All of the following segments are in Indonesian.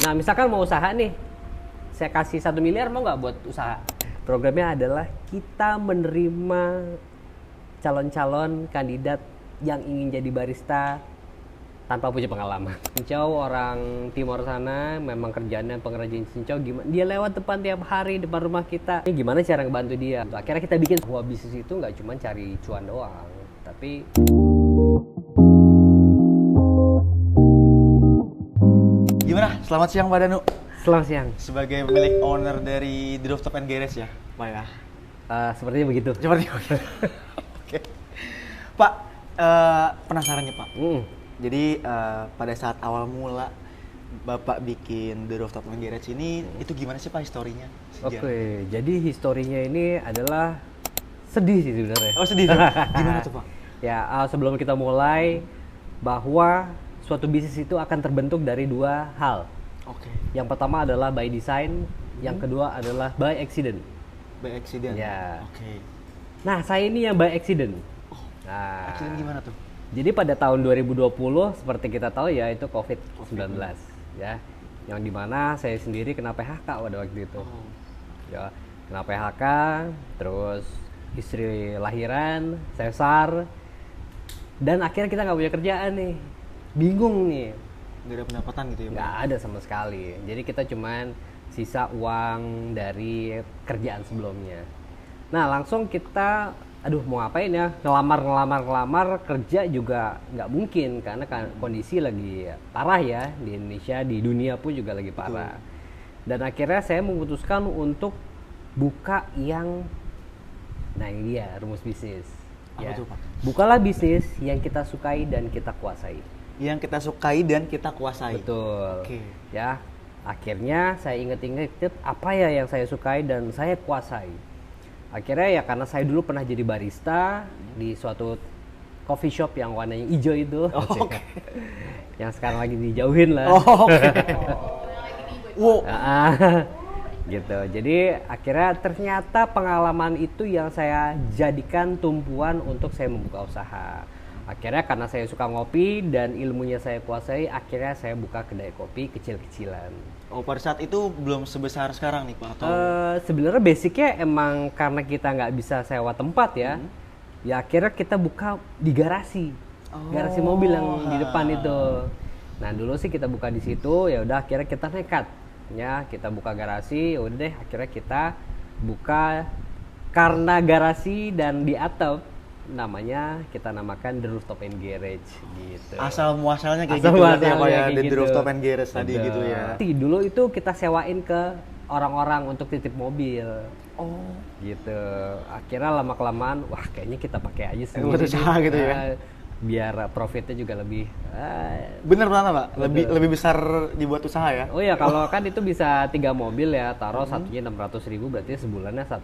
Nah, misalkan mau usaha nih, saya kasih 1 miliar, mau nggak buat usaha? Programnya adalah kita menerima calon-calon kandidat yang ingin jadi barista tanpa punya pengalaman. Cincau orang timur sana memang kerjaannya pengrajin cincau, gimana dia lewat depan tiap hari depan rumah kita, ini gimana cara ngebantu dia. Akhirnya kita bikin bahwa bisnis itu nggak cuma cari cuan doang, tapi Gimana? Selamat siang Pak Danu. selamat siang. Sebagai pemilik owner dari The Rooftop and Garage ya, Pak ya? Sepertinya begitu. Seperti itu. Oke. Pak, penasaran nih Pak. Jadi pada saat awal mula Bapak bikin The Rooftop and Garage ini, itu gimana sih Pak historinya? Oke, jadi historinya ini adalah sedih sih sebenarnya. Oh sedih tuh. Gimana tuh Pak? Ya, sebelum kita mulai, bahwa suatu bisnis itu akan terbentuk dari dua hal. Oke. Yang pertama adalah by design, yang kedua adalah by accident. By accident? Ya. Oke. Nah, saya ini yang by accident. Nah, Accident gimana tuh? jadi pada tahun 2020, seperti kita tahu ya, itu COVID-19. Ya, yang dimana saya sendiri kena PHK pada waktu itu. Oh. Ya, kena PHK, terus istri lahiran, sesar, dan akhirnya kita nggak punya kerjaan nih. Bingung nih. Nggak ada pendapatan gitu ya Pak? Nggak ada sama sekali. Jadi kita cuman sisa uang dari kerjaan sebelumnya. Nah, langsung kita, aduh mau ngapain ya? Ngelamar kerja juga nggak mungkin karena kan kondisi lagi parah ya di Indonesia, di dunia pun juga lagi parah. Dan akhirnya saya memutuskan untuk buka yang, nah ini dia rumus bisnis. Apa tuh, Pak? Bukalah bisnis yang kita sukai dan kita kuasai. Yang kita sukai dan kita kuasai. Betul. Oke. Ya, akhirnya saya inget-inget apa ya yang saya sukai dan saya kuasai. Akhirnya ya karena saya dulu pernah jadi barista di suatu coffee shop yang warnanya hijau itu. Oke. Yang sekarang lagi dijauhin lah. Oke. Wow. Gitu. Jadi akhirnya ternyata pengalaman itu yang saya jadikan tumpuan untuk saya membuka usaha. Akhirnya karena saya suka ngopi dan ilmunya saya kuasai, akhirnya saya buka kedai kopi kecil-kecilan. Oh, pada saat itu belum sebesar sekarang nih Pak? Atau? Sebenarnya basicnya emang karena kita nggak bisa sewa tempat ya, ya akhirnya kita buka di garasi, garasi mobil yang di depan itu. Nah dulu sih kita buka di situ, ya udah akhirnya kita nekat, ya kita buka garasi, ya udah deh akhirnya kita buka karena garasi dan di atap. Namanya kita namakan The Rooftop and Garage gitu. Asal muasalnya kayak Asal gitu berarti ya muasalnya Pak ya, kayak The gitu. Rooftop and Garage tadi gitu ya. Dulu itu kita sewain ke orang-orang untuk titip mobil. Oh. Gitu. Akhirnya lama-kelamaan, wah kayaknya kita pakai aja sendiri. Buat usaha gitu ya. Biar profitnya juga lebih Bener banget Pak? Lebih besar dibuat usaha ya? Oh ya, kalau kan itu bisa 3 mobil ya, taruh satunya 600.000, berarti sebulannya 1,2.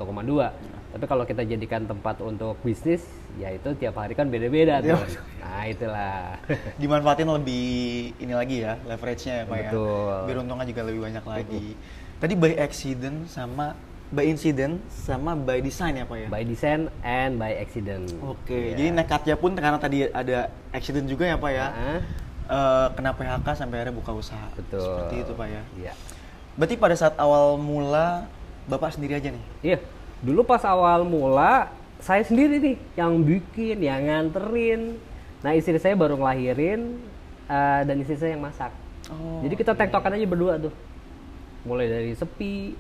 Tapi kalau kita jadikan tempat untuk bisnis, ya itu tiap hari kan beda-beda tuh. Nah itulah. Dimanfaatin lebih ini lagi ya, leverage-nya ya Pak Betul. ya? Biar untungnya juga lebih banyak lagi. Tadi by accident sama by incident sama by design ya Pak ya? By design and by accident. Oke, Iya. jadi nekatnya pun karena tadi ada accident juga ya Pak ya? Kena PHK sampai akhirnya buka usaha. Betul. Seperti itu Pak ya? Iya. Berarti pada saat awal mula Bapak sendiri aja nih? Iya, dulu pas awal mula saya sendiri nih yang bikin, yang nganterin. Nah istri saya baru ngelahirin dan istri saya yang masak. Oh, jadi kita tektokan aja berdua tuh. Mulai dari sepi,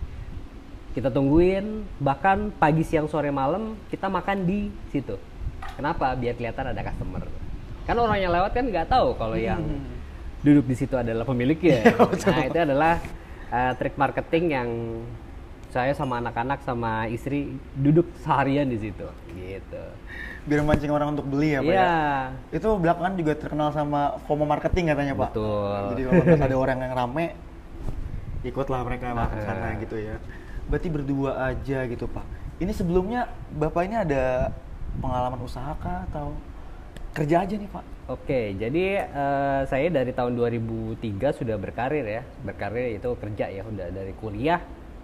kita tungguin, bahkan pagi, siang, sore, malam kita makan di situ. Kenapa? Biar kelihatan ada customer. Kan orang yang lewat kan nggak tahu kalau yang duduk di situ adalah pemiliknya. Nah itu adalah trik marketing yang saya sama anak-anak sama istri duduk seharian di situ. Gitu. Biar mancing orang untuk beli ya Pak Iya. ya? Itu belakangan juga terkenal sama FOMO marketing katanya Pak? Betul. Jadi kalau pas ada orang yang rame, ikutlah mereka ke sana gitu ya. Berarti berdua aja gitu Pak. Ini sebelumnya Bapak ini ada pengalaman usaha kah atau kerja aja nih Pak? Oke, jadi saya dari tahun 2003 sudah berkarir ya. Berkarir itu kerja ya, udah dari kuliah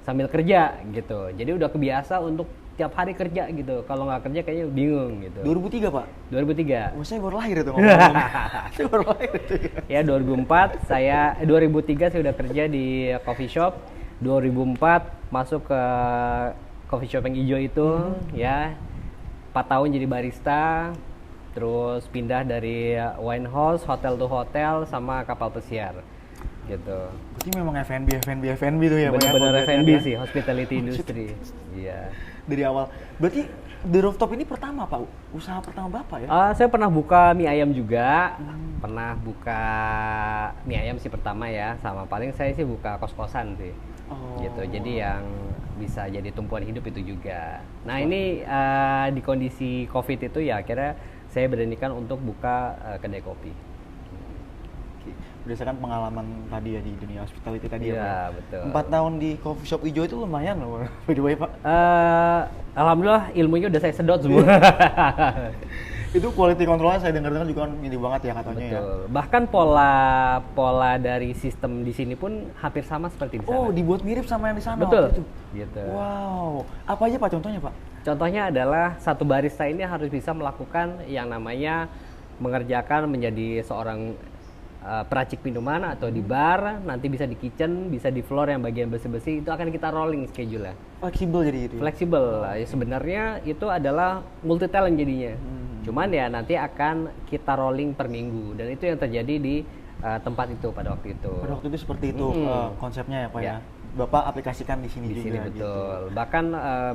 sambil kerja gitu. Jadi udah kebiasa untuk tiap hari kerja gitu. Kalau nggak kerja kayaknya bingung gitu. 2003 Pak? 2003. Oh, saya baru lahir itu ngomong. Saya baru lahir itu Ya 2003 saya udah kerja di coffee shop. 2004 masuk ke coffee shop yang hijau itu, ya 4 tahun jadi barista, terus pindah dari wine house, hotel to hotel, sama kapal pesiar gitu. Berarti memang F&B tuh ya Pak ya? Bener-bener F&B ya? sih, hospitality industry. Iya. Dari awal. Berarti The Rooftop ini pertama Pak, usaha pertama Bapak ya? Saya pernah buka mie ayam juga, pernah buka mie ayam sih pertama ya, sama paling saya sih buka kos-kosan sih. Gitu, jadi yang bisa jadi tumpuan hidup itu juga. Nah ini di kondisi COVID itu ya akhirnya saya beranikan untuk buka kedai kopi. Berdasarkan pengalaman tadi ya di dunia hospitality tadi ya Pak. Iya betul. 4 tahun di coffee shop hijau itu lumayan loh by the way Pak. Alhamdulillah ilmunya udah saya sedot semua. Itu quality controlnya saya dengar-dengar juga kan ini banget ya katanya. Betul. Bahkan pola dari sistem di sini pun hampir sama seperti di sana. Oh, dibuat mirip sama yang di sana. Betul. Waktu itu. Gitu. Wow. Apa aja Pak contohnya Pak? Contohnya adalah satu barista ini harus bisa melakukan yang namanya mengerjakan menjadi seorang peracik minuman atau di bar, nanti bisa di kitchen, bisa di floor yang bagian bersih-bersih, itu akan kita rolling schedule-nya. Fleksibel jadi gitu. Fleksibel lah. Ya, sebenarnya itu adalah multi talent jadinya. Cuman ya nanti akan kita rolling per minggu dan itu yang terjadi di tempat itu pada waktu itu. Pada waktu itu seperti itu konsepnya ya Pak ya. Bapak aplikasikan di sini Di juga. sini betul. Gitu. Bahkan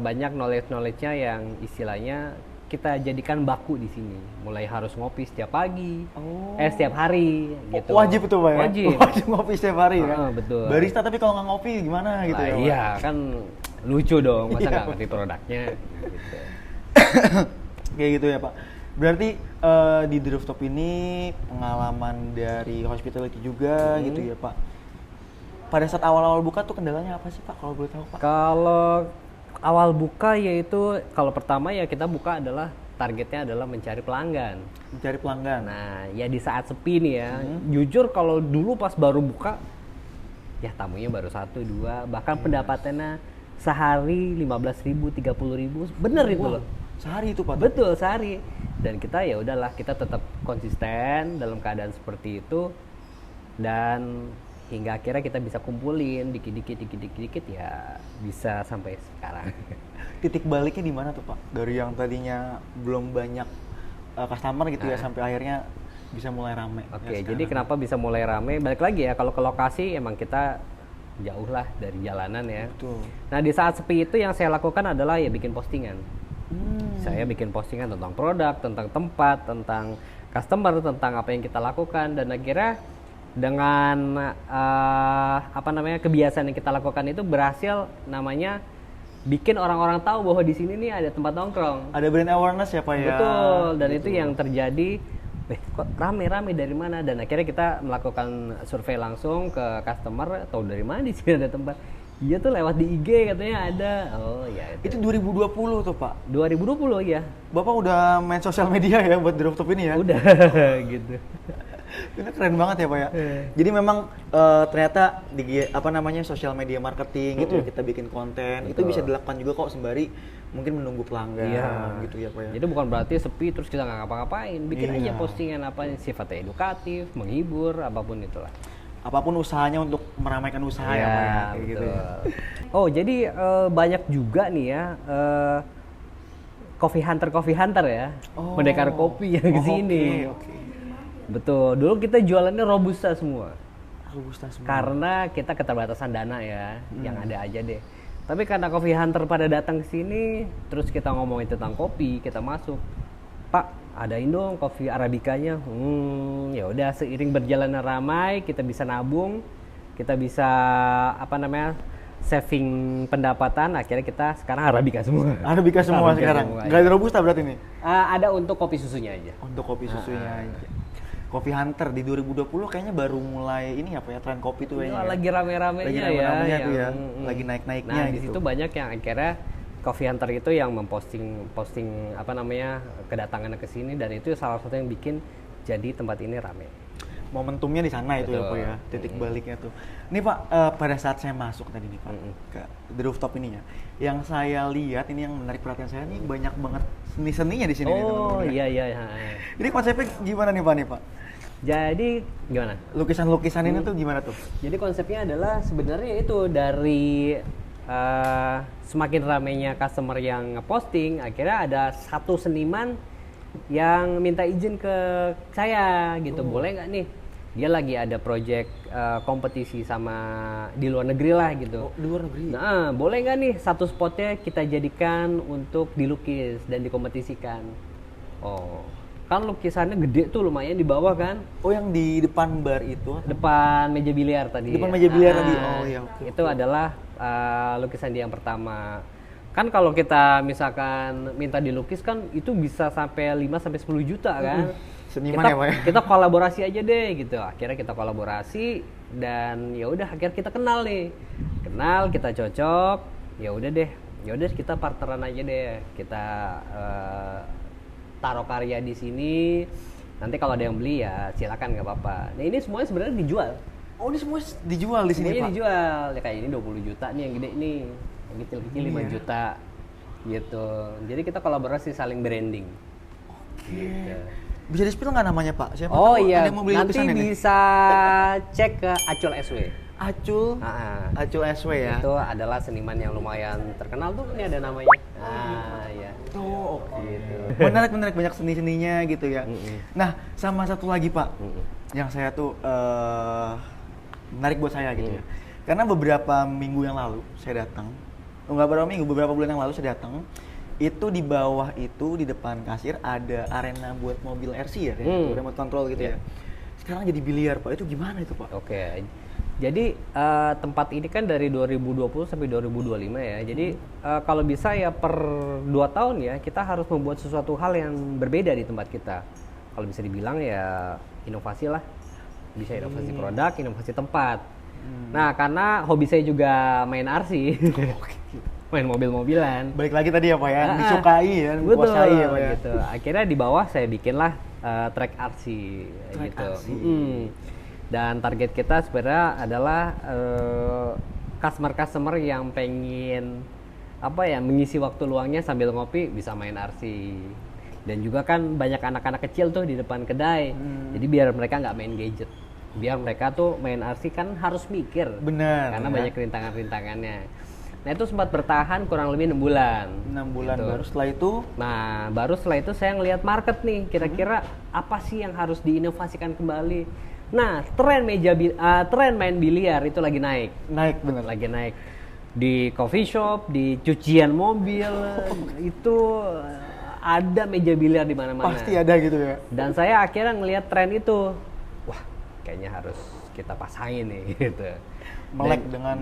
banyak knowledge-nya yang istilahnya kita jadikan baku di sini. Mulai harus ngopi setiap pagi, setiap hari gitu. Wajib itu Pak ya? Wajib ngopi setiap hari kan? Betul. Barista tapi kalau nggak ngopi gimana gitu ya Pak? Iya kan lucu dong, masa nggak ngerti produknya gitu. Kayak gitu ya Pak. Berarti di The Rooftop ini pengalaman dari hospitality juga gitu ya Pak. Pada saat awal-awal buka tuh kendalanya apa sih Pak kalau boleh tahu Pak? Kalau awal buka yaitu kalau pertama ya kita buka adalah targetnya adalah mencari pelanggan. Mencari pelanggan. Nah ya di saat sepi nih ya, jujur kalau dulu pas baru buka ya tamunya baru 1, 2, bahkan pendapatannya sehari 15.000, 30.000, bener itu loh. Sehari itu Pak? Betul sehari. Dan kita ya udahlah kita tetap konsisten dalam keadaan seperti itu dan hingga akhirnya kita bisa kumpulin dikit-dikit ya bisa sampai sekarang. Titik baliknya di mana tuh Pak? Dari yang tadinya belum banyak customer gitu ya sampai akhirnya bisa mulai rame. Oke, jadi kenapa bisa mulai rame? Balik lagi ya, kalau ke lokasi emang kita jauh lah dari jalanan ya. Betul. Nah di saat sepi itu yang saya lakukan adalah ya bikin postingan. Saya bikin postingan tentang produk, tentang tempat, tentang customer, tentang apa yang kita lakukan dan akhirnya dengan kebiasaan yang kita lakukan itu berhasil namanya bikin orang-orang tahu bahwa di sini nih ada tempat nongkrong. Ada brand awareness ya Pak ya. Betul, dan itu yang terjadi. Kok rame-rame dari mana? Dan akhirnya kita melakukan survei langsung ke customer, tahu dari mana di sini ada tempat. Iya tuh lewat di IG katanya ada. Oh ya itu 2020 tuh Pak. 2020 ya. Bapak udah main sosial media ya buat The Rooftop ini ya? Udah gitu. Ini keren banget ya Pak ya. Jadi memang ternyata di sosial media marketing gitu ya, kita bikin konten. Betul. Itu bisa dilakukan juga kok sembari mungkin menunggu pelanggan gitu ya Pak ya. Jadi bukan berarti sepi terus kita nggak ngapa-ngapain. Bikin aja postingan apa sifatnya edukatif, menghibur, apapun itulah. Apapun usahanya untuk meramaikan usaha ya Pak ya. Kayak gitu ya. Oh jadi banyak juga nih ya coffee hunter ya, pendekar kopi yang kesini. Okay. Betul, dulu kita jualannya robusta semua. Robusta semua. Karena kita keterbatasan dana ya, yang ada aja deh. Tapi karena coffee hunter pada datang ke sini, terus kita ngomongin tentang kopi, kita masuk. Pak, adain dong kopi arabikanya. Ya udah seiring berjalannya ramai, kita bisa nabung, kita bisa saving pendapatan. Akhirnya kita sekarang arabika semua. Arabika semua sekarang. Gak ada robusta berarti nih? Ada untuk kopi susunya aja. Untuk kopi susunya aja. Coffee Hunter di 2020 kayaknya baru mulai ini apa ya, tren kopi tuh kayaknya. Lagi rame-ramenya lagi rame-ramenya tuh ya. Lagi naik-naiknya nah, gitu. Di situ banyak yang akhirnya Coffee Hunter itu yang memposting kedatangannya ke sini dan itu salah satu yang bikin jadi tempat ini rame. momentumnya di sana itu ya Betul. Pak ya, titik baliknya tuh. Ini Pak, pada saat saya masuk tadi nih Pak ke The Rooftop ini ya, yang saya lihat ini yang menarik perhatian saya nih banyak banget seni-seninya di sini nih Oh teman-teman. iya iya. Ini konsepnya gimana nih Pak nih Pak? Jadi gimana? Lukisan-lukisan ini tuh gimana tuh? Jadi konsepnya adalah sebenarnya itu dari semakin ramainya customer yang ngeposting, akhirnya ada satu seniman yang minta izin ke saya gitu, boleh nggak nih? Dia lagi ada project kompetisi sama di luar negeri lah gitu. Oh, di luar negeri. Nah, boleh nggak nih satu spotnya kita jadikan untuk dilukis dan dikompetisikan? Oh, kan lukisannya gede tuh lumayan di bawah kan? Oh, yang di depan bar itu? Depan meja biliar tadi. Depan meja biliar Ah, tadi. Oh iya, oke. Itu adalah lukisan dia yang pertama. Kan kalau kita misalkan minta dilukis kan itu bisa sampai 5 sampai 10 juta kan. Seniman kita, ya Pak ya? kita kolaborasi aja deh gitu. Akhirnya kita kolaborasi dan ya udah akhirnya kita kenal nih. Kenal, kita cocok. Ya udah deh. Ya udah kita partneran aja deh. Kita taruh karya di sini. Nanti kalau ada yang beli ya silakan nggak apa-apa. Nah, ini semuanya sebenarnya dijual. Oh, ini semua dijual di sini Semuanya Pak? dijual. Ya kayak ini 20 juta nih yang gede nih. Yang kecil-kecil 5 Iya. juta. Gitu. Jadi kita kolaborasi saling branding. Gitu. Bisa di-spill nggak namanya Pak? Siapa Oh tahu iya, ada yang mau beli nanti lukisan ini? bisa cek ke Acul SW. Acul, Ah, Acul SW ya? itu adalah seniman yang lumayan terkenal tuh, ini ada namanya. Ah, iya. Oh, oke. Gitu. Menarik banyak seni-seninya gitu ya. Nah, sama satu lagi Pak, yang saya tuh menarik buat saya gitu ya. Karena beberapa minggu yang lalu saya datang, nggak beberapa minggu, beberapa bulan yang lalu saya datang, itu di bawah itu di depan kasir ada arena buat mobil RC ya, kayak remote control gitu ya. Sekarang jadi biliar Pak, itu gimana itu Pak? Oke. Jadi tempat ini kan dari 2020 sampai 2025 ya. Jadi kalau bisa ya per 2 tahun ya kita harus membuat sesuatu hal yang berbeda di tempat kita. Kalau bisa dibilang ya inovasi lah. Bisa inovasi produk, inovasi tempat. Nah, karena hobi saya juga main RC. Main mobil-mobilan. Balik lagi tadi ya Pak ya, Ah, disukai ya, betul, dikuasai ya Pak ya. gitu. Akhirnya di bawah saya bikinlah track RC Track gitu. RC. Dan target kita sebenarnya adalah customer-customer yang pengen apa ya mengisi waktu luangnya sambil ngopi bisa main RC. Dan juga kan banyak anak-anak kecil tuh di depan kedai. Jadi biar mereka nggak main gadget. Biar mereka tuh main RC kan harus mikir. Benar. Karena ya. banyak rintangan-rintangannya. Nah, itu sempat bertahan kurang lebih 6 bulan. 6 bulan gitu. baru setelah itu Nah, baru setelah itu saya ngelihat market nih, kira-kira apa sih yang harus diinovasikan kembali. Nah, tren main biliar itu lagi naik. naik bener. Lagi naik. Di coffee shop, di cucian mobil, itu ada meja biliar di mana-mana. Pasti ada gitu ya. Dan saya akhirnya ngelihat tren itu. Wah, kayaknya harus kita pasangin nih gitu. Melek dengan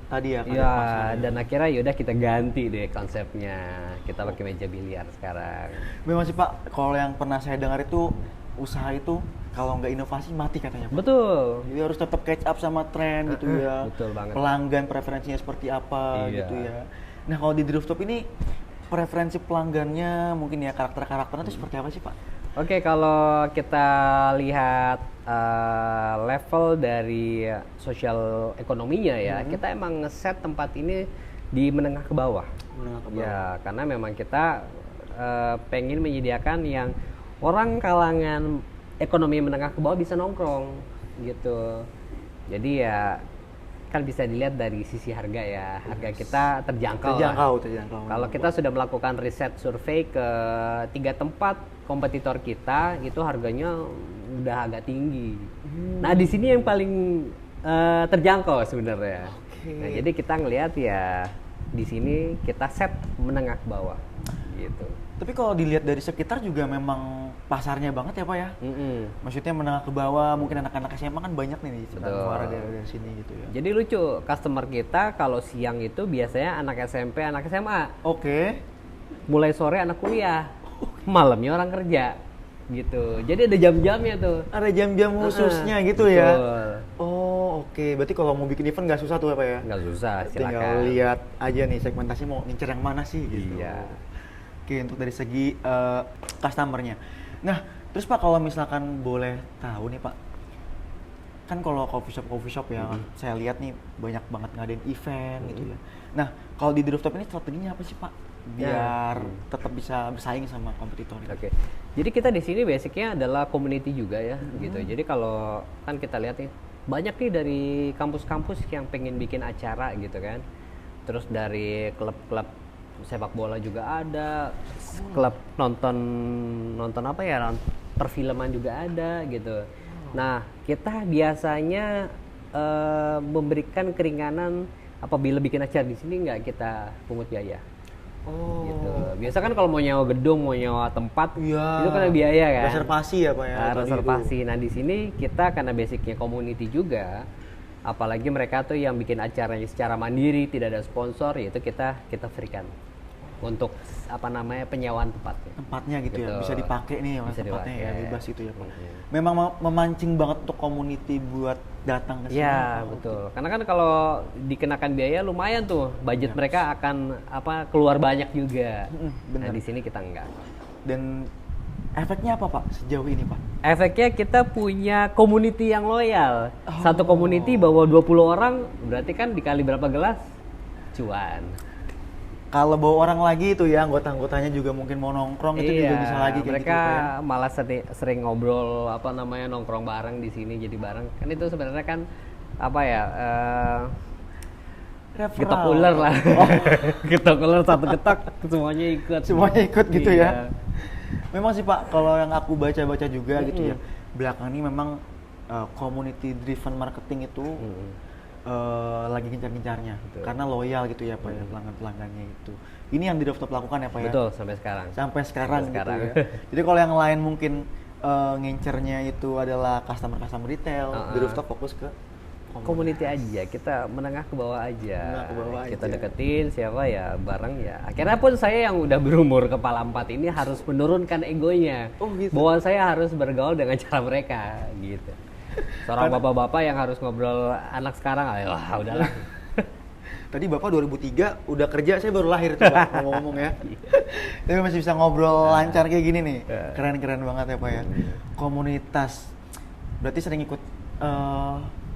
tadi ya kan. Iya, dan akhirnya yaudah kita ganti deh konsepnya. Kita pakai meja biliar sekarang. Memang sih Pak, kalau yang pernah saya dengar itu usaha itu kalau nggak inovasi mati katanya Pak. Betul. Jadi harus tetap catch up sama tren gitu ya. Betul banget. Pelanggan preferensinya seperti apa Iya. gitu ya. Nah, kalau di Rooftop ini preferensi pelanggannya mungkin ya karakternya itu seperti apa sih Pak? Oke, kalau kita lihat level dari sosial ekonominya ya, kita emang ngeset tempat ini di menengah ke bawah. Menengah ke bawah. Ya, karena memang kita pengen menyediakan yang orang kalangan ekonomi menengah ke bawah bisa nongkrong gitu. Jadi ya kan bisa dilihat dari sisi harga ya, harga kita terjangkau. lah. Terjangkau. Kalau kita sudah melakukan riset survei ke 3 tempat kompetitor kita, itu harganya udah agak tinggi. Nah, di sini yang paling terjangkau sebenarnya. Nah, jadi kita ngelihat ya di sini kita set menengah ke bawah gitu. Tapi kalau dilihat dari sekitar juga memang pasarnya banget ya Pak ya. Maksudnya menengah ke bawah, mungkin anak-anak SMA kan banyak nih di sekitar Betul. Muara dari sini gitu ya. Jadi lucu, customer kita kalau siang itu biasanya anak SMP, anak SMA. Oke. Mulai sore anak kuliah. Malamnya orang kerja. Gitu. Jadi ada jam-jamnya tuh. Ada jam-jam khususnya gitu Betul. ya. Oh, oke. Berarti kalau mau bikin event nggak susah tuh ya Pak ya? Nggak susah, Tinggal silakan. lihat aja nih segmentasi mau ngincer yang mana sih gitu. Iya. Oke, untuk dari segi customer-nya. Nah, terus Pak kalau misalkan boleh tahu nih Pak, kan kalau coffee shop ya, saya lihat nih banyak banget ngadain event gitu ya. Nah, kalau di rooftop ini strateginya apa sih Pak? Biar tetap bisa bersaing sama kompetitor. Oke. Jadi kita di sini basicnya adalah community juga ya, gitu. Jadi kalau kan kita lihat nih banyak nih dari kampus-kampus yang pengen bikin acara gitu kan. Terus dari klub-klub sepak bola juga ada, klub nonton apa ya, perfilman juga ada gitu. Nah, kita biasanya memberikan keringanan apabila bikin acara di sini nggak kita pungut biaya. Gitu. Biasa kan kalau mau nyewa gedung, mau nyewa tempat, itu kan ada biaya kan. Reservasi ya Pak ya. Reservasi. Nah di sini kita karena basicnya community juga, apalagi mereka tuh yang bikin acaranya secara mandiri, tidak ada sponsor, yaitu kita berikan untuk penyewaan tempatnya gitu ya, bisa dipakai nih bisa tempatnya dipakai. ya, bebas itu ya Pak. Memang memancing banget untuk community buat datang ke sini. Ya betul, karena kan kalau dikenakan biaya lumayan tuh, budget mereka akan keluar banyak juga. Nah di sini kita enggak. Dan efeknya apa Pak sejauh ini Pak? Efeknya kita punya community yang loyal. Satu community bawa 20 orang, berarti kan dikali berapa gelas? Cuan. Kalau bawa orang lagi itu ya, anggota-anggotanya juga mungkin mau nongkrong itu juga bisa lagi kayak mereka gitu ya. malah sering ngobrol nongkrong bareng di sini, jadi bareng. Kan itu sebenarnya kan getok ular lah. Getok ular satu getok semuanya ikut. Semuanya ikut gitu ya. Memang sih Pak, kalau yang aku baca-baca juga gitu ya, belakang ini memang community driven marketing itu lagi gencar-gencarnya karena loyal gitu ya Pak ya, pelanggan-pelanggannya itu. Ini yang di Rooftop lakukan ya Pak ya? Betul, sampai sekarang. Sampai sekarang gitu ya. Jadi kalau yang lain mungkin ngincernya itu adalah customer retail, di Rooftop fokus ke community aja, kita menengah ke bawah aja. Kita deketin siapa ya bareng ya. Akhirnya pun saya yang udah berumur kepala 4 ini harus menurunkan egonya. Gitu. Bahwa saya harus bergaul dengan cara mereka gitu. Seorang bapak-bapak yang harus ngobrol anak sekarang, wah udahlah. Tadi Bapak 2003 udah kerja, saya baru lahir tuh Pak, ngomong-ngomong ya. Tapi masih bisa ngobrol lancar kayak gini nih. Keren-keren banget ya Pak ya. Komunitas. Berarti sering ikut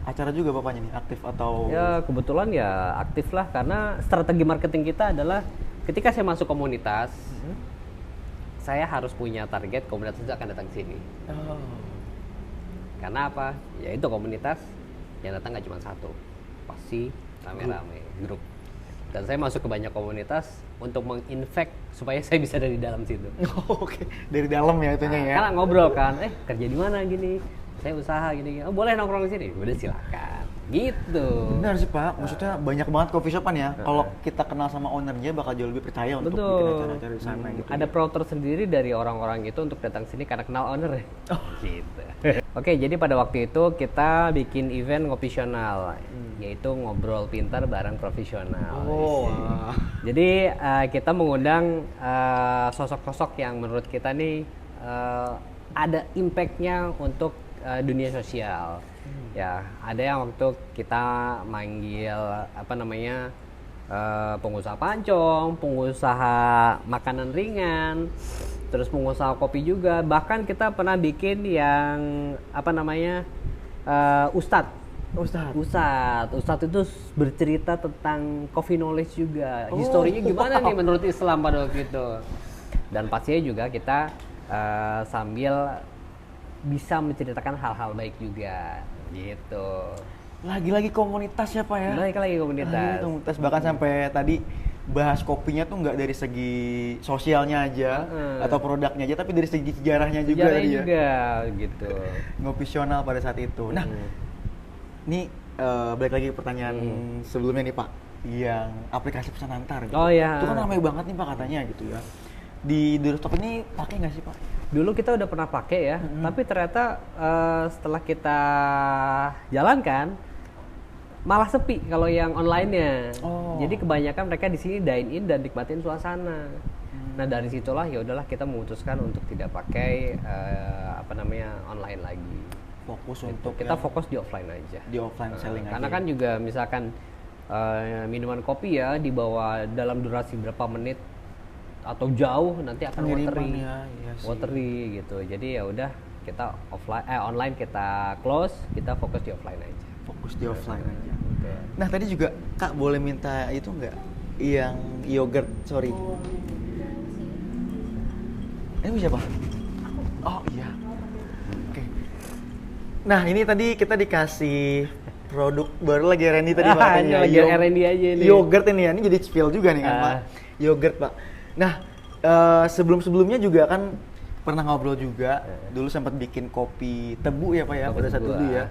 acara juga Bapaknya nih, aktif atau? Ya kebetulan ya aktif lah, karena strategi marketing kita adalah ketika saya masuk komunitas, saya harus punya target komunitas itu akan datang ke sini. Karena apa? Ya itu komunitas yang datang nggak cuma satu, pasti rame-rame, grup. Dan saya masuk ke banyak komunitas untuk menginfect supaya saya bisa dari dalam situ. Oke, dari dalam ya itunya ya. Karena ngobrol kan, kerja di mana gini, saya usaha gini, boleh nongkrong di sini, udah silakan. Gitu. Benar sih Pak, maksudnya banyak banget coffee shopan ya. Kalau kita kenal sama ownernya bakal jauh lebih percaya untuk bikin acara-acara di sana gitu. Ada pro tersendiri dari orang-orang itu untuk datang sini karena kenal owner ya. Gitu. Oke, jadi pada waktu itu kita bikin event ngopisional, yaitu ngobrol pintar bareng profesional. Jadi kita mengundang sosok-sosok yang menurut kita nih ada impact-nya untuk dunia sosial. Ya, ada yang waktu kita manggil pengusaha pancong, pengusaha makanan ringan, terus pengusaha kopi juga. Bahkan kita pernah bikin yang Ustadz itu bercerita tentang coffee knowledge juga. Historinya gimana nih menurut Islam pada waktu itu. Dan pastinya juga kita sambil bisa menceritakan hal-hal baik juga gitu. Lagi-lagi komunitas ya Pak ya? Lagi komunitas. Komunitas, bahkan sampai tadi bahas kopinya tuh nggak dari segi sosialnya aja atau produknya aja, tapi dari segi sejarahnya juga tadi ya. Gitu. Ngopisional pada saat itu. Nah, ini balik lagi ke pertanyaan sebelumnya nih Pak, yang aplikasi pesan antar gitu. Oh iya. Itu kan ramai banget nih Pak katanya gitu ya. Di Rooftop ini pakai nggak sih Pak? Dulu kita udah pernah pakai ya, tapi ternyata setelah kita jalankan malah sepi kalau yang online-nya. Jadi kebanyakan mereka di sini dine in dan nikmatin suasana. Nah dari situlah ya udahlah kita memutuskan untuk tidak pakai online lagi. Fokus untuk kita fokus di offline aja. Di offline selling aja. Karena kan juga misalkan minuman kopi ya dibawa dalam durasi berapa menit atau jauh nanti akan watery gitu. Jadi ya udah kita online kita close, kita fokus di offline aja. Fokus di offline aja. Gitu. Nah tadi juga Kak boleh minta itu nggak? Yang yogurt, sorry. Ini siapa? Oh iya. Oke. Nah ini tadi kita dikasih produk baru lagi Randy tadi Pak. Ini lagi Randy aja nih. Yogurt ini ya, ini jadi spill juga nih kan Pak. Yogurt Pak. Nah sebelum-sebelumnya juga kan pernah ngobrol juga. Dulu sempat bikin kopi tebu ya Pak ya, pada saat dulu ya.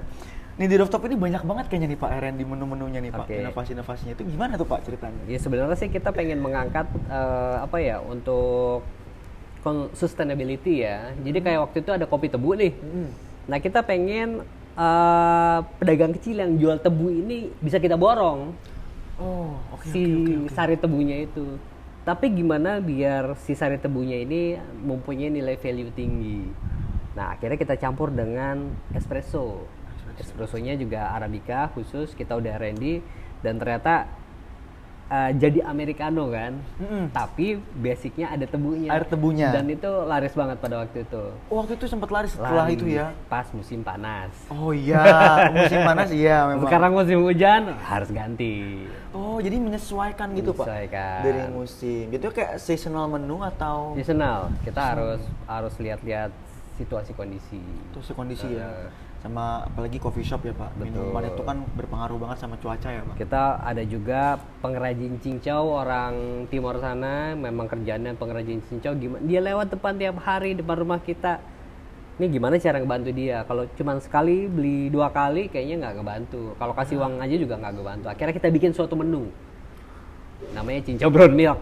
Nih di rooftop ini banyak banget kayaknya nih Pak Randy menu-menunya nih Pak. Inovasi-inovasinya itu gimana tuh Pak ceritanya? Ya sebenarnya sih kita pengen mengangkat untuk sustainability ya. Jadi kayak waktu itu ada kopi tebu nih. Nah kita pengen pedagang kecil yang jual tebu ini bisa kita borong. Oh, oke. Sari tebunya itu. Tapi gimana biar si sari tebunya ini mempunyai nilai value tinggi. Nah akhirnya kita campur dengan espresso. Espressonya juga Arabica khusus, kita udah Randy dan ternyata jadi americano kan, tapi basicnya ada tebunya. Air tebunya. Dan itu laris banget pada waktu itu. Oh, waktu itu sempat laris setelah itu ya? Pas musim panas. Oh iya, musim panas iya memang. Sekarang musim hujan harus ganti. Oh, jadi menyesuaikan gitu Pak? Menyesuaikan. Dari musim. Itu kayak seasonal menu atau? Seasonal, kita harus lihat-lihat situasi kondisi. Situasi kondisi ya. Sama apalagi coffee shop ya Pak. Betul. Minuman itu kan berpengaruh banget sama cuaca ya Pak. Kita ada juga pengrajin cincau orang timur sana, memang kerjaannya pengrajin cincau. Gimana dia lewat depan tiap hari depan rumah kita. Ini gimana cara ngebantu dia? Kalau cuma sekali beli 2 kali kayaknya nggak ngebantu. Kalau kasih uang aja juga nggak ngebantu. Akhirnya kita bikin suatu menu. Namanya cincau brown milk.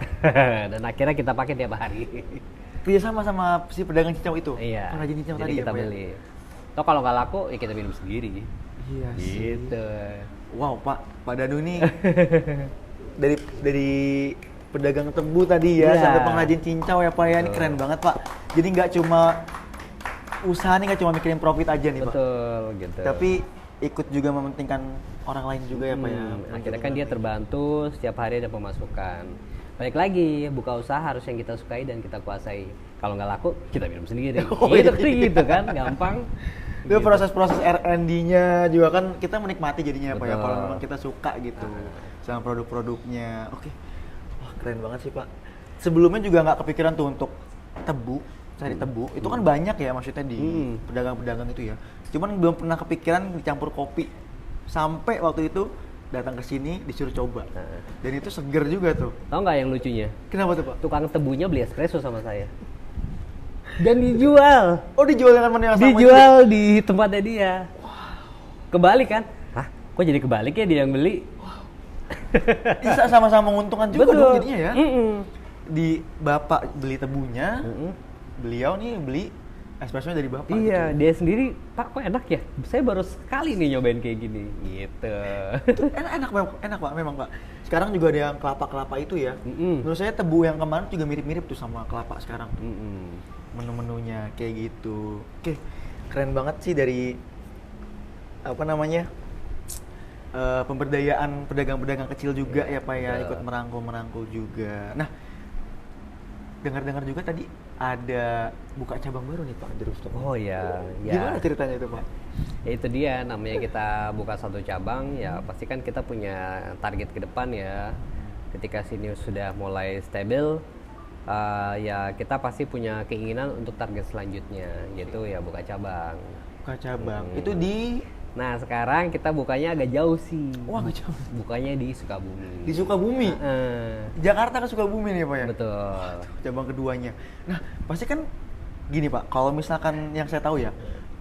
Dan akhirnya kita pakai tiap hari. Kerja sama si pedagang cincau itu? Iya. Pengrajin cincau Jadi tadi kita ya Pak? beli. Toh kalau nggak laku ya kita minum sendiri. Iya sih. Gitu. Wow Pak Danu ini dari pedagang tebu tadi ya sampai pengrajin cincau ya Pak ya, ini keren banget Pak. Jadi nggak cuma usaha nih, nggak cuma mikirin profit aja nih Pak. Betul gitu. Tapi ikut juga mementingkan orang lain juga ya Pak ya. Akhirnya kan dia terbantu, setiap hari ada pemasukan. Balik lagi, buka usaha harus yang kita sukai dan kita kuasai. Kalau nggak laku, kita minum sendiri. Gitu kan, gampang. Itu proses-proses R&D-nya juga kan kita menikmati jadinya Pak ya, kalau memang kita suka gitu sama produk-produknya. Oke. Wah, keren banget sih Pak. Sebelumnya juga nggak kepikiran tuh untuk tebu, cari tebu. Itu kan banyak ya maksudnya di pedagang-pedagang itu ya. Cuman belum pernah kepikiran dicampur kopi. Sampai waktu itu datang ke sini disuruh coba. Dan itu seger juga tuh. Tahu nggak yang lucunya? Kenapa tuh Pak? Tukang tebunya beli espresso sama saya. Dan dijual. Oh, dijual dengan menu yang sama. Dijual di tempatnya dia. Kebalik kan? Hah? Kok jadi kebalik ya dia yang beli? Bisa sama-sama menguntungkan juga dong jadinya ya. Di Bapak beli tebunya, beliau nih beli espresso dari Bapak. Iya, gitu. dia sendiri, Pak kok enak ya? Saya baru sekali nih nyobain kayak gini. Gitu. Itu enak Pak, memang Pak. Sekarang juga ada yang kelapa-kelapa itu ya. Menurut saya tebu yang kemarin juga mirip-mirip tuh sama kelapa sekarang. Menu-menunya kayak gitu. Oke, keren banget sih dari pemberdayaan pedagang-pedagang kecil juga ya Pak ya, ikut merangkul juga. Nah, dengar-dengar juga tadi ada buka cabang baru nih Pak di Rooftop. Oh iya. Gimana ceritanya itu Pak? Ya itu dia, namanya kita buka satu cabang, ya pasti kan kita punya target ke depan ya. Ketika sini sudah mulai stabil, ya kita pasti punya keinginan untuk target selanjutnya, yaitu ya buka cabang. Buka cabang. Itu di. Nah sekarang kita bukanya agak jauh sih. Wah, agak jauh. Bukanya di Sukabumi. Di Sukabumi? Jakarta ke Sukabumi nih Pak ya? Betul. Cabang keduanya. Nah, pasti kan gini Pak, kalau misalkan yang saya tahu ya,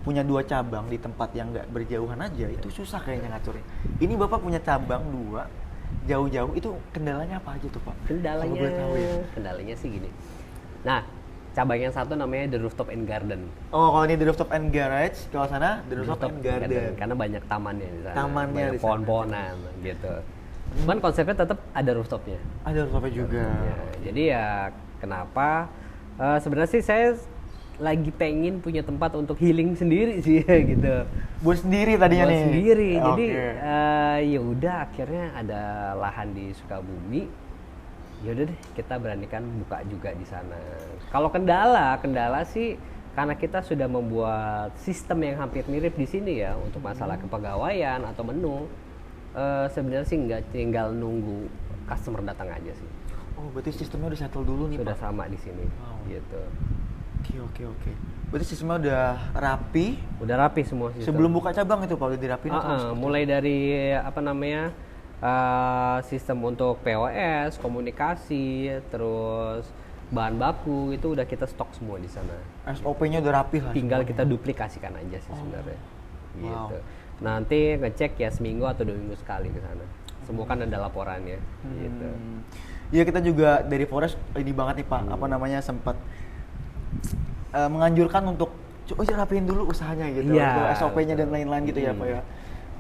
punya 2 cabang di tempat yang nggak berjauhan aja, itu susah kayaknya ngaturnya. Ini Bapak punya cabang 2, jauh-jauh, itu kendalanya apa aja tuh Pak? Kendalanya, boleh tahu ya. Kendalanya sih gini. Nah, cabang yang satu namanya The Rooftop and Garden. Oh, kalau ini The Rooftop and Garage, kalau sana The Rooftop and Garden. Karena banyak tamannya di sana. Tamannya banyak di sana. pohon-pohonan gitu. Cuman konsepnya tetap ada rooftopnya. Ada rooftopnya juga. Jadi ya kenapa? Sebenarnya sih saya lagi pengen punya tempat untuk healing sendiri sih gitu. Buat sendiri tadinya Buat nih. sendiri. Jadi Okay. ya udah akhirnya ada lahan di Sukabumi. Ya udah deh kita beranikan buka juga di sana. Kalau kendala sih karena kita sudah membuat sistem yang hampir mirip di sini ya untuk masalah kepegawaian atau menu, sebenarnya sih nggak tinggal nunggu customer datang aja sih. Oh, berarti sistemnya udah settle dulu nih, Sudah Pak? sama di sini, gitu. Oke. Berarti sistemnya udah rapi. Udah rapi semua sistem. Sebelum buka cabang itu Pak udah dirapin atau seperti Mulai dari apa namanya sistem untuk POS, komunikasi, terus bahan baku itu udah kita stok semua di sana. SOP-nya udah rapi lah. Tinggal semuanya. kita duplikasikan aja sih sebenarnya. Wow. Gitu. Nanti ngecek ya seminggu atau 2 minggu sekali ke sana. Semua kan ada laporannya gitu. Iya, kita juga dari Forest ini banget nih Pak, apa namanya, sempat menganjurkan untuk coba aja rapiin dulu usahanya gitu, Iya, untuk SOP-nya dan lain-lain gitu ya Pak ya.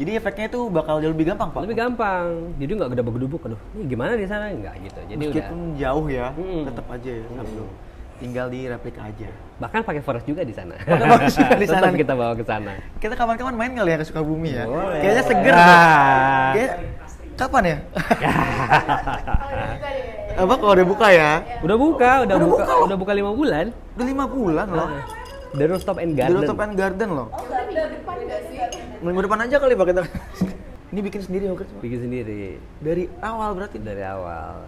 Jadi efeknya itu bakal jauh lebih gampang Pak. Lebih gampang. Jadi nggak gedebak-gedebuk, aduh, ini gimana di sana nggak gitu. Jadi Meskipun udah. jauh ya, tetap aja ya. Tinggal di replika aja. Bahkan pakai forest juga di sana. Forest juga di sana Tetap nih. kita bawa ke sana. Kita kapan-kapan main kali ya ke Sukabumi ya. Boleh. Kayaknya seger. Ah. Tuh. Kayak kapan ya? Apa kalau udah buka ya? Udah buka 5 bulan. Udah 5 bulan loh. The Rooftop and Di Garden. Rooftop and Garden loh. Oh, berarti minggu depan nggak sih? Minggu depan aja kali Pak kita. Ini bikin sendiri yogurt Pak? Bikin sendiri Dari awal berarti? dari awal.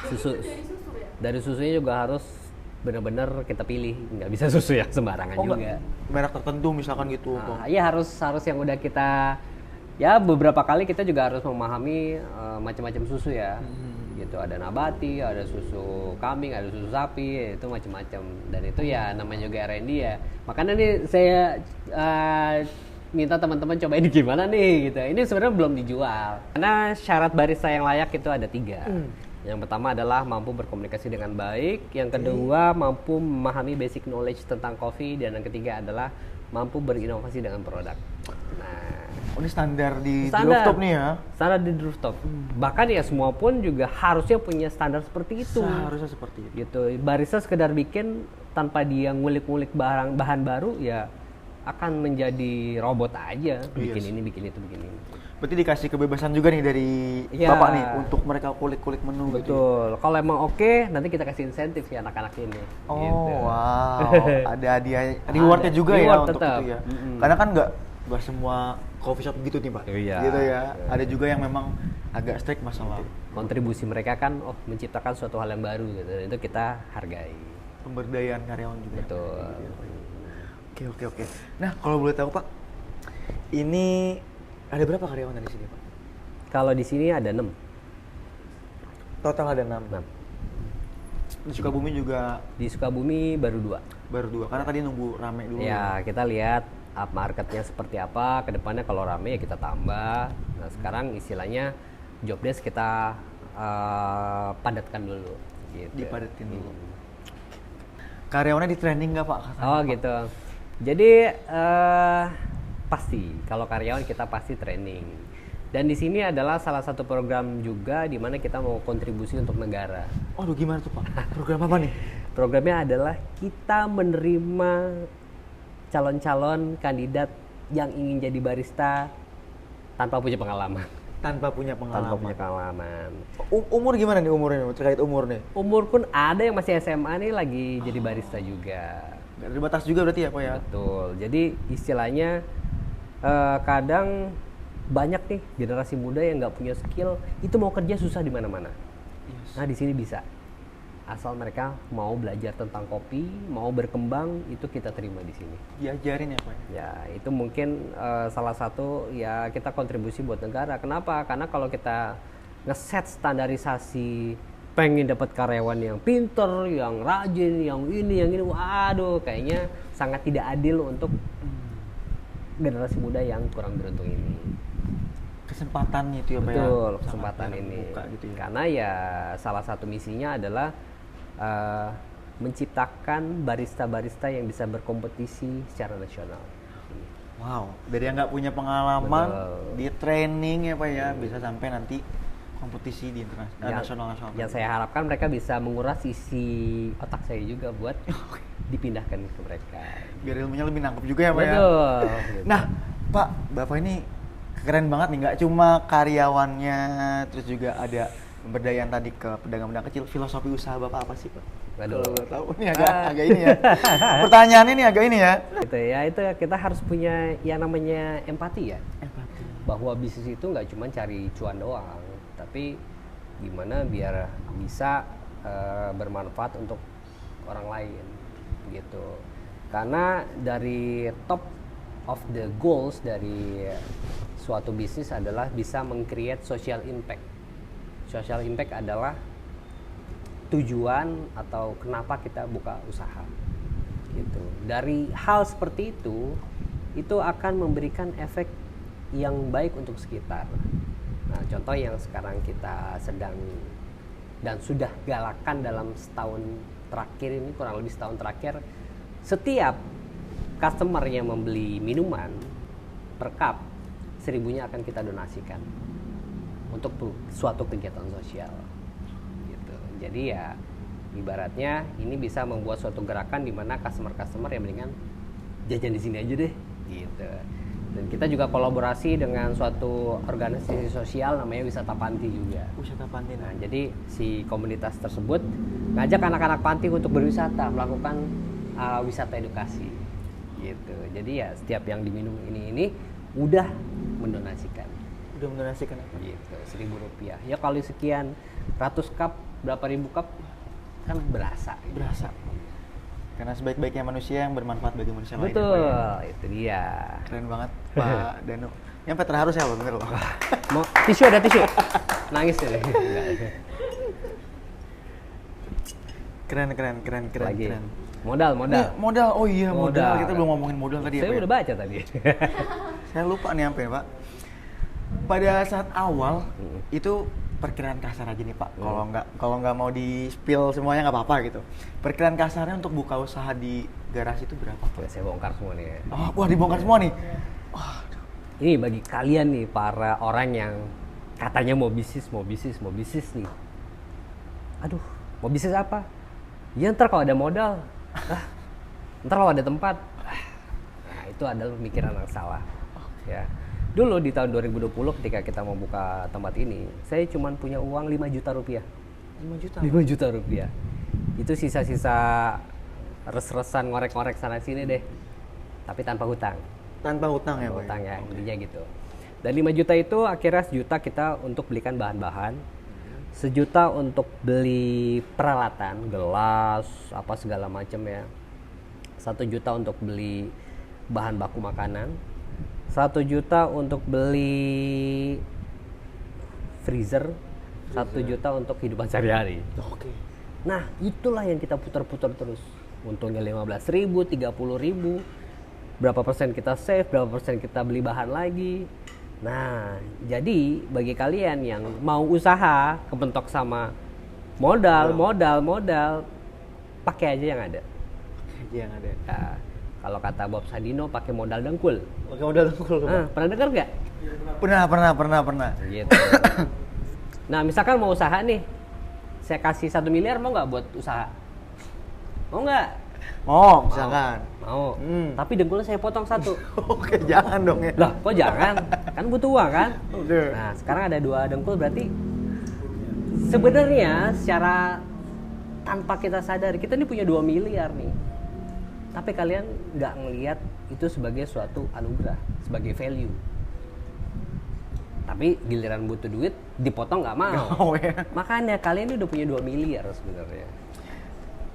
Susu Dari susu ya? dari susunya juga harus benar-benar kita pilih, nggak bisa susu yang sembarangan Oh, juga. enggak. Merek tertentu misalkan gitu. Iya harus yang udah kita ya beberapa kali kita juga harus memahami macam-macam susu ya. Gitu ada nabati, ada susu kambing, ada susu sapi, itu macam-macam. Dan itu ya namanya juga R&D ya. Makanya nih saya minta teman-teman cobain gimana nih gitu. Ini sebenarnya belum dijual. Karena syarat barista yang layak itu ada 3. Yang pertama adalah mampu berkomunikasi dengan baik, yang kedua mampu memahami basic knowledge tentang kopi, dan yang ketiga adalah mampu berinovasi dengan produk. Nah, Oh, ini standar di standar rooftop nih ya? Standar di rooftop. Bahkan ya semua pun juga harusnya punya standar seperti itu. Seharusnya seperti itu. Gitu. Barista sekedar bikin tanpa dia ngulik-ngulik bahan baru ya akan menjadi robot aja. Bikin ini, bikin itu, bikin ini. Berarti dikasih kebebasan juga nih dari Iya. Bapak nih untuk mereka kulik-kulik menu gitu. Betul. Kalau emang oke, nanti kita kasih insentif ya anak-anak ini. Oh, Gitu. wow. Ada hadiah rewardnya Ada. juga Reward ya untuk tetap. itu ya. Karena kan nggak semua coffee shop gitu nih Pak. Iya. Gitu ya. Ada juga yang memang agak strict masalah Kontribusi mereka kan menciptakan suatu hal yang baru gitu. Dan itu kita hargai. pemberdayaan karyawan juga. Betul. Oke. Nah, kalau boleh tahu Pak, ini ada berapa karyawan di sini Pak? Kalau di sini ada 6. Total ada 6. 6. Di Sukabumi juga Di Sukabumi baru 2. baru 2, karena tadi nunggu rame dulu. Ya, kita lihat up marketnya seperti apa, kedepannya kalau rame ya kita tambah. Nah, sekarang istilahnya job desk kita padatkan dulu. Gitu. Dipadetin dulu. Karyawannya di training nggak Pak? Oh gitu. Jadi pasti kalau karyawan kita pasti training. Dan di sini adalah salah satu program juga di mana kita mau kontribusi untuk negara. Waduh, gimana tuh Pak? Program apa nih? Programnya adalah kita menerima calon-calon kandidat yang ingin jadi barista tanpa punya pengalaman. Tanpa punya Tanpa pengalaman. punya pengalaman. Umur gimana nih umurnya? Terkait umur nih? Umur pun ada yang masih SMA nih lagi jadi barista juga. Gak terbatas juga berarti ya Pak ya? Betul. Jadi istilahnya kadang banyak nih generasi muda yang nggak punya skill, itu mau kerja susah di mana-mana. Yes. Nah di sini bisa. Asal mereka mau belajar tentang kopi, mau berkembang, itu kita terima di sini. Diajarin ya Pak ya? Ya itu mungkin salah satu ya kita kontribusi buat negara. Kenapa? Karena kalau kita ngeset standarisasi, pengen dapat karyawan yang pinter, yang rajin, yang ini, waduh, kayaknya sangat tidak adil untuk generasi muda yang kurang beruntung ini. Kesempatannya itu ya Pak ya? Betul, Sangat kesempatan ini. terbuka gitu ya? Karena ya salah satu misinya adalah menciptakan barista-barista yang bisa berkompetisi secara nasional. Wow, dari yang nggak punya pengalaman, Betul. di training ya Pak ya, bisa sampai nanti kompetisi di nasional. Yang saya harapkan mereka bisa menguras isi otak saya juga buat dipindahkan ke mereka. Biar ilmunya lebih nangkep juga ya Pak ya? Betul. Nah, Pak, Bapak ini keren banget nih, nggak cuma karyawannya, terus juga ada pemberdayaan tadi ke pedagang-pedagang kecil, filosofi usaha Bapak apa sih, Pak? Waduh. Kalau boleh tahu, ini agak ini ya. Pertanyaannya ini agak ini ya. Gitu ya, itu kita harus punya yang namanya empati ya. Empati. Bahwa bisnis itu nggak cuma cari cuan doang, tapi gimana biar bisa bermanfaat untuk orang lain gitu. Karena dari top of the goals dari suatu bisnis adalah bisa meng-create social impact. Social impact adalah tujuan atau kenapa kita buka usaha gitu. Dari hal seperti itu akan memberikan efek yang baik untuk sekitar. Nah, contoh yang sekarang kita sedang dan sudah galakan dalam setahun terakhir ini, kurang lebih setahun terakhir, setiap customer yang membeli minuman per cup 1.000-nya akan kita donasikan untuk suatu kegiatan sosial gitu. Jadi ya ibaratnya ini bisa membuat suatu gerakan di mana customer yang mendingan jajan di sini aja deh gitu. Dan kita juga kolaborasi dengan suatu organisasi sosial namanya Wisata Panti juga. Wisata Panti. Nah, jadi si komunitas tersebut ngajak anak-anak panti untuk berwisata, melakukan wisata edukasi gitu. Jadi ya setiap yang diminum ini udah mendonasikan. Udah mendonasikan apa? Gitu, Rp1.000. Ya kali sekian ratus cup, berapa ribu cup kan berasa. Gitu. Berasa. Karena sebaik-baiknya manusia yang bermanfaat bagi manusia lain. Betul, Ya, itu dia. keren banget Pak Danu. Yang terharu saya bener loh. Mau tisu, ada tisu? Nangis ya? Keren. Lagi. Keren. Modal. Nih, modal. Oh iya, modal. Modal. Kita belum ngomongin modal tadi. Saya ya, Pak, udah ya? baca tadi. Saya lupa nih apa ya, Pak. Pada saat awal itu perkiraan kasar aja nih, Pak. Kalau nggak mau di spill semuanya nggak apa-apa gitu. Perkiraan kasarnya untuk buka usaha di garasi itu berapa, Pak? Saya bongkar semua nih. Oh, wah dibongkar semua nih. Ini bagi kalian nih para orang yang katanya mau bisnis nih. Aduh, mau bisnis apa? Ya ntar kalau ada modal, ntar kalau ada tempat. Nah, itu adalah pemikiran yang salah. Ya. Dulu di tahun 2020 ketika kita mau buka tempat ini, saya cuma punya uang 5 juta rupiah. 5 juta? 5 juta rupiah. Itu sisa-sisa res-resan ngorek-ngorek sana sini deh. Tapi tanpa hutang. Tanpa hutang ya, Pak? Hutang ya, intinya gitu. Dan 5 juta itu akhirnya 1 juta kita untuk belikan bahan-bahan. 1 juta untuk beli peralatan, gelas, apa segala macam ya. 1 juta untuk beli bahan baku makanan. 1 juta untuk beli freezer, 1 juta untuk kehidupan sehari-hari. Oke. Nah, itulah yang kita putar-putar terus. Untungnya 15.000, 30.000. Berapa persen kita save, berapa persen kita beli bahan lagi. Nah, jadi bagi kalian yang mau usaha kepentok sama modal, pakai aja yang ada. Yang ada. Nah, kalau kata Bob Sadino pakai modal dengkul. Pakai modal dengkul. Pernah dengar nggak? Pernah. Gitu. Nah, misalkan mau usaha nih, saya kasih 1 miliar, mau nggak buat usaha? Mau nggak? Mau, misalkan. Mau. Tapi dengkulnya saya potong 1. Oke, jangan dong ya. Lah, kok jangan? Kan butuh uang kan? Oke. Nah, sekarang ada 2 dengkul, berarti sebenarnya secara tanpa kita sadar kita ini punya 2 miliar nih. Tapi kalian nggak ngelihat itu sebagai suatu anugerah, sebagai value. Tapi giliran butuh duit, dipotong nggak mau. Ya. Makanya kalian ini udah punya 2 miliar sebenarnya.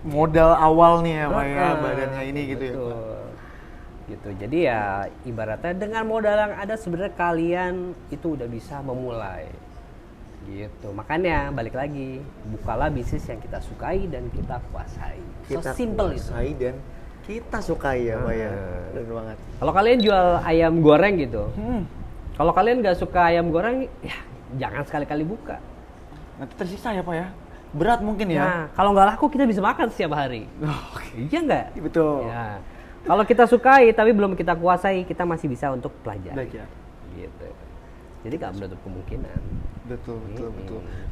Modal awal nih ya, Pak ya, badannya ini gitu ya, Pak. Gitu. Jadi ya ibaratnya dengan modal yang ada sebenarnya kalian itu udah bisa memulai. Gitu. Makanya balik lagi, bukalah bisnis yang kita sukai dan kita kuasai. Kita simple itu. kuasai dan kita sukai ya, Pak ya. Benar banget. Kalau kalian jual ayam goreng gitu, kalau kalian nggak suka ayam goreng, ya jangan sekali-kali buka. Nanti tersisa ya, Pak ya. Berat mungkin ya. Nah, kalau nggak laku kita bisa makan setiap hari. Iya nggak? Betul. Ya. Kalau kita sukai tapi belum kita kuasai, kita masih bisa untuk pelajari. Gitu. Jadi nggak menutup kemungkinan. Betul.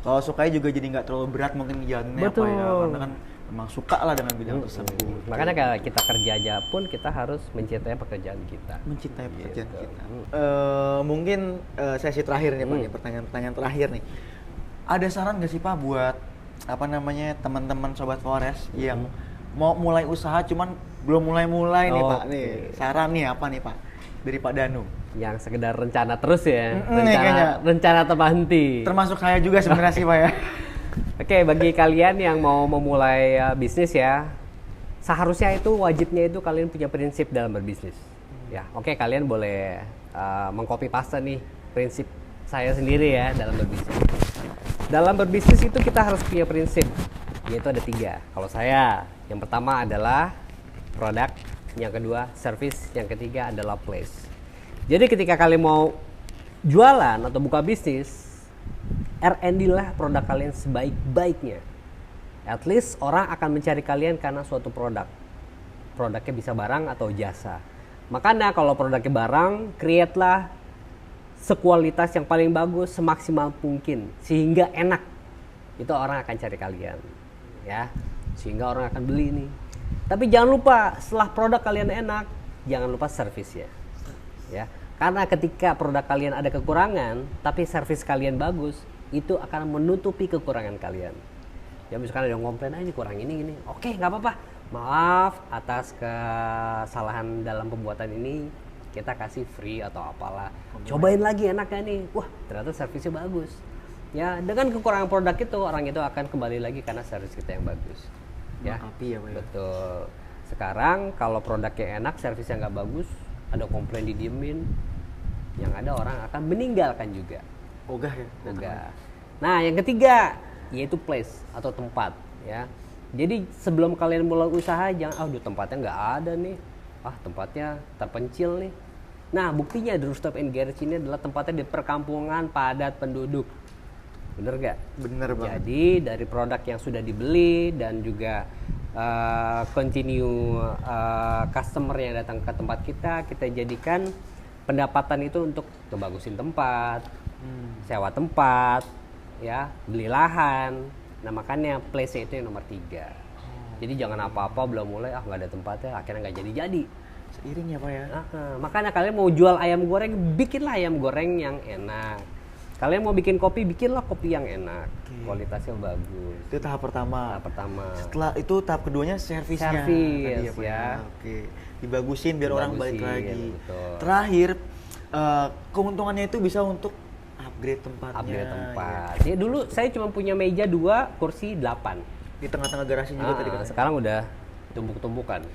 Kalau sukai juga jadi nggak terlalu berat mungkin jalannya, Pak ya. Karena kan memang suka lah dengan bidang tersebut. Makanya kalau kita kerja aja pun kita harus mencintai pekerjaan kita. Mencintai pekerjaan kita. Mungkin sesi terakhir nih, Pak, ya, pertanyaan-pertanyaan terakhir nih. Ada saran nggak sih Pak buat apa namanya teman-teman sobat Forest yang mau mulai usaha cuman belum mulai-mulai nih Pak? Nih saran nih apa nih Pak dari Pak Danu? Yang sekedar rencana terus ya, nih kayaknya. rencana tanpa henti. Termasuk saya juga sebenarnya sih Pak ya. Oke, bagi kalian yang mau memulai bisnis ya, seharusnya itu wajibnya itu kalian punya prinsip dalam berbisnis. Ya, oke, kalian boleh mengcopy paste nih prinsip saya sendiri ya dalam berbisnis. Dalam berbisnis itu kita harus punya prinsip, yaitu ada 3. Kalau saya, yang pertama adalah produk, yang kedua service, yang ketiga adalah place. Jadi ketika kalian mau jualan atau buka bisnis, R&D lah produk kalian sebaik-baiknya. At least orang akan mencari kalian karena suatu produk. Produknya bisa barang atau jasa. Makanya kalau produknya barang, create lah sekualitas yang paling bagus, semaksimal mungkin, sehingga enak. Itu orang akan cari kalian, ya, sehingga orang akan beli nih. Tapi jangan lupa setelah produk kalian enak, jangan lupa servisnya, ya. Karena ketika produk kalian ada kekurangan, tapi servis kalian bagus, itu akan menutupi kekurangan kalian. Ya misalkan ada yang komplain aja kurang ini, oke nggak apa-apa. Maaf atas kesalahan dalam pembuatan ini. Kita kasih free atau apalah, cobain lagi enaknya nih, wah ternyata servisnya bagus. Ya dengan kekurangan produk itu orang itu akan kembali lagi karena servis kita yang bagus. Ya, Api ya Pak. betul. Sekarang kalau produknya enak, servisnya nggak bagus, ada komplain didiemin, yang ada orang akan meninggalkan juga. Ogah ya. Ogah. Nah yang ketiga yaitu place atau tempat, ya. Jadi sebelum kalian mulai usaha jangan, tempatnya nggak ada nih. Tempatnya terpencil nih. Nah buktinya The Rooftop and Garage ini adalah tempatnya di perkampungan padat penduduk. Bener gak? Bener banget. Jadi dari produk yang sudah dibeli dan juga continue customer yang datang ke tempat kita jadikan pendapatan itu untuk ngebagusin tempat, sewa tempat, ya, beli lahan. Nah makanya place itu yang nomor 3. Jadi jangan apa-apa belum mulai, nggak ada tempatnya, akhirnya nggak jadi. Seiring ya Pak ya. Makanya kalian mau jual ayam goreng, bikinlah ayam goreng yang enak. Kalian mau bikin kopi, bikinlah kopi yang enak, kualitasnya bagus. Itu tahap pertama. Setelah itu tahap keduanya servisnya. Servis ya. Oke. Dibagusin biar orang balik lagi. Betul. Terakhir keuntungannya itu bisa untuk upgrade tempatnya. Ya dulu saya cuma punya meja 2, kursi 8. Di tengah-tengah garasi juga tadi kan. Sekarang udah tumpuk-tumpukan.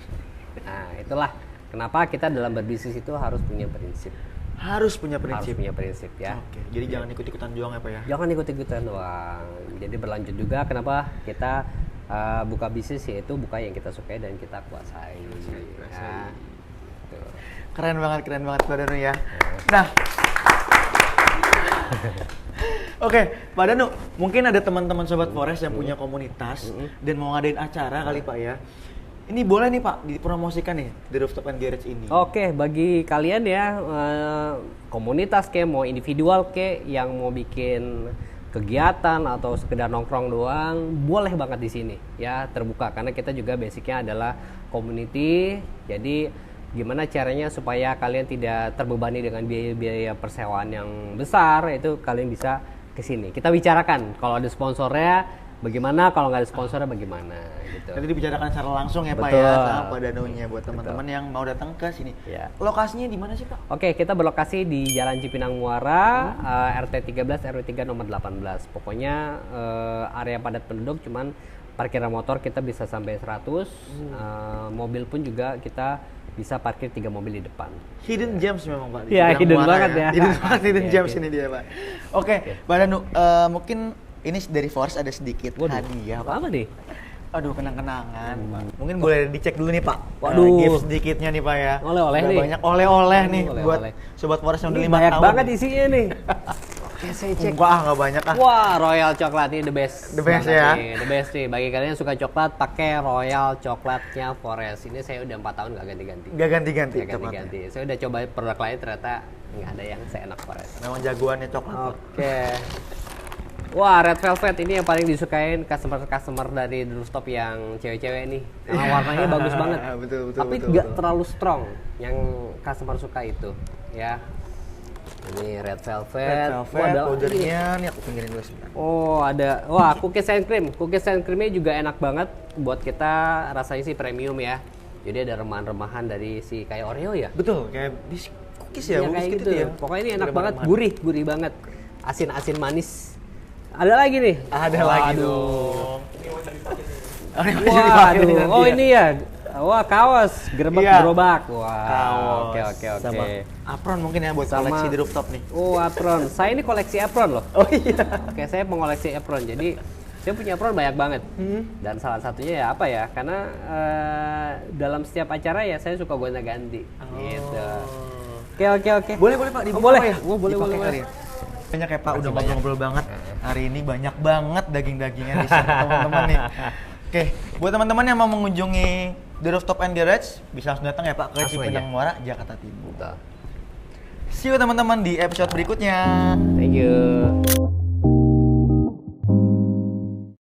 Nah, itulah kenapa kita dalam berbisnis itu harus punya prinsip. Harus punya prinsip ya. Oke. Jadi jangan ikut-ikutan doang ya Pak ya. Jangan ikut-ikutan doang. Jadi berlanjut juga kenapa kita buka bisnis, yaitu buka yang kita sukai dan kita kuasai. Ya. Tuh. Keren banget Pak Danu ya. Nah, Oke, Pak Danu, mungkin ada teman-teman Sobat Forest yang punya komunitas dan mau ngadain acara kali Pak ya. Ini boleh nih Pak, dipromosikan nih The Rooftop and Garage ini. Oke, bagi kalian ya, komunitas mau individual yang mau bikin kegiatan atau sekedar nongkrong doang, boleh banget di sini ya, terbuka. Karena kita juga basicnya adalah community, jadi gimana caranya supaya kalian tidak terbebani dengan biaya-biaya persewaan yang besar, itu kalian bisa ke sini. Kita bicarakan kalau ada sponsornya bagaimana, kalau nggak ada sponsornya bagaimana gitu. Nanti dibicarakan secara langsung ya Pak Betul. ya sama Pak Danunya buat teman-teman yang mau datang ke sini. Ya. Lokasinya di mana sih Pak? Oke, kita berlokasi di Jalan Cipinang Muara, RT 13 RW 3 nomor 18. Pokoknya area padat penduduk, cuman parkiran motor kita bisa sampai 100. Mobil pun juga kita bisa parkir 3 mobil di depan. Hidden gems memang Pak. Iya, hidden banget ya. Hidden gems ini dia Pak. Oke, Pak Danu, mungkin ini dari Forest ada sedikit hadiah Pak. Apa nih? Aduh, kenang-kenangan Pak. Mungkin boleh dicek dulu nih Pak. Waduh. Gift sedikitnya nih Pak ya. Oleh-oleh nih. Banyak oleh-oleh nih Oleh-oleh. buat Sobat Forest yang udah Ini 5 banyak tahun. banget isinya nih. Oke, saya cek. Nggak banyak ah. Wah, Royal coklat ini the best. The best banget ya. nih, the best nih. Bagi kalian yang suka coklat, pakai Royal coklatnya Forest. Ini saya udah 4 tahun nggak ganti-ganti. Nggak ganti-ganti Nggak coklatnya. ganti-ganti. Saya udah coba produk lain, ternyata nggak ada yang seenak Forest. Memang jagoannya coklat Pak. Oke. Wah, Red Velvet ini yang paling disukain customer dari The Rooftop yang cewek-cewek nih. Karena warnanya bagus banget. Betul, Tapi nggak terlalu strong yang customer suka itu, ya. Ini red velvet. Red Wah, velvet, ada powdernya. Nih aku pinggirin dulu sebentar. Oh, ada. Wah, cookies and cream. Cookies and creamnya juga enak banget buat kita, rasanya sih premium ya. Jadi ada remahan-remahan dari si kayak Oreo ya. Betul, kayak biskuit cookies ya, Iya, kayak biskuit gitu. itu ya. Pokoknya ini enak Ada banget, remahan-remahan. gurih banget. Asin-asin manis. Ada lagi nih. Ada lagi Waduh. dong. Oh, ini masih Wah, dipakai nih aduh. nanti Oh, ya. ini ya. Wah, kaos, Iya. gerobak. Wah, Kaos. oke. Sama apron mungkin ya buat Sama- koleksi di rooftop nih. Oh, apron. Saya ini koleksi apron loh. Oh iya. Oke, saya mengoleksi apron. Jadi saya punya apron banyak banget. Dan salah satunya ya apa ya? Karena dalam setiap acara ya saya suka gonta-ganti. Gitu. Oke. Boleh Pak, dibuka boleh. Pak ya? Oh, boleh, Dipakai boleh. kali ya? Banyak ya Pak, udah ngobrol-ngobrol banget. Hari ini banyak banget daging-dagingnya di share teman-teman nih. Oke, buat teman-teman yang mau mengunjungi The Rooftop and Garage, bisa langsung datang ya Pak ke Langsung Cipinang aja. Muara, Jakarta Timur. Betul. See you teman-teman di episode berikutnya. Thank you.